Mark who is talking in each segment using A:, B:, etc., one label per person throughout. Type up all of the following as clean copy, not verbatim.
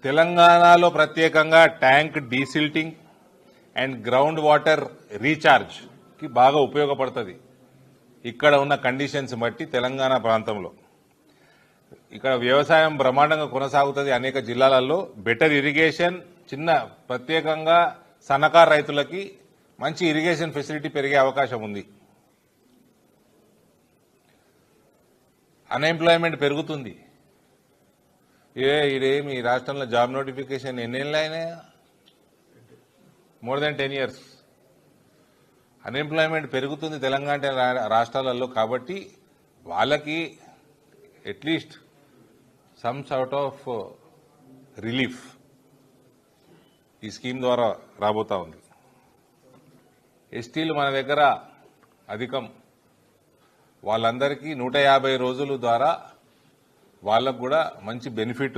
A: తెలంగాణలో ప్రత్యేకంగా tank desilting and ground water recharge కి బాగా ఉపయోగపడుతుంది. ఇక్కడ ఉన్న కండిషన్స్ బట్టి తెలంగాణ ప్రాంతంలో ఇక్కడ వ్యవసాయం బ్రహ్మాండంగా కొనసాగుతుంది. అనేక జిల్లాలలో బెటర్ ఇరిగేషన్, చిన్న ప్రత్యేకంగా సన్నకారు రైతులకి మంచి ఇరిగేషన్ ఫెసిలిటీ పెరిగే అవకాశం ఉంది. అన్ఎంప్లాయ్మెంట్ పెరుగుతుంది. ఇదేమి రాష్ట్రంలో జాబ్ నోటిఫికేషన్ ఎన్నేళ్ళు అయినాయా? More than 10 years. అన్ఎంప్లాయ్మెంట్ పెరుగుతుంది తెలంగాణ రాష్ట్రాలలో. కాబట్టి వాళ్ళకి at least some sort of relief ఈ స్కీమ్ ద్వారా రాబోతా ఉంది. ఎస్టీలు మన దగ్గర అధికం. వాళ్ళందరికీ 150 రోజుల ద్వారా వాళ్ళకు కూడా మంచి బెనిఫిట్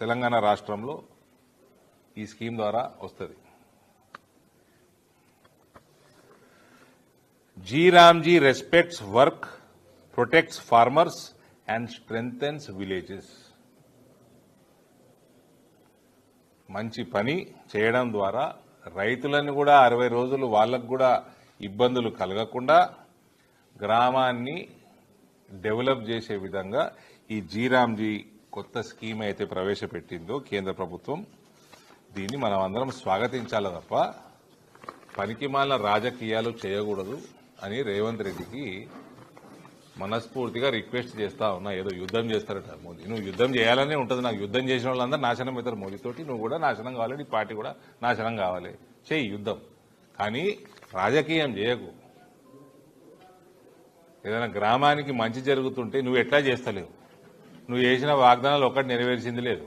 A: తెలంగాణ రాష్ట్రంలో ఈ స్కీమ్ ద్వారా వస్తుంది. G-Ramji respects work, protects farmers and strengthens villages. మంచి పని చేయడం ద్వారా రైతులను కూడా 60 రోజులు వాళ్ళకు కూడా ఇబ్బందులు కలగకుండా గ్రామాన్ని డెవలప్ చేసే విధంగా ఈ G-Ramji కొత్త స్కీమ్ అయితే ప్రవేశపెట్టిందో కేంద్ర ప్రభుత్వం, దీన్ని మనం అందరం స్వాగతించాలి తప్ప పనికిమాలిన రాజకీయాలు చేయకూడదు అని రేవంత్ రెడ్డికి మనస్ఫూర్తిగా రిక్వెస్ట్ చేస్తా ఉన్నా. ఏదో యుద్ధం చేస్తారట మోదీ. నువ్వు యుద్ధం చేయాలనే ఉంటుంది. నాకు యుద్ధం చేసిన వాళ్ళందరూ నాశనం అవుతారు మోదీతోటి. నువ్వు కూడా నాశనం కావాలి, నీ పార్టీ కూడా నాశనం కావాలి. చేయి యుద్ధం, కానీ రాజకీయం చేయకు. ఏదైనా గ్రామానికి మంచి జరుగుతుంటే నువ్వు ఎట్లా చేస్తలేవు. నువ్వు చేసిన వాగ్దానాలు ఒక్కటి నెరవేర్చింది లేదు.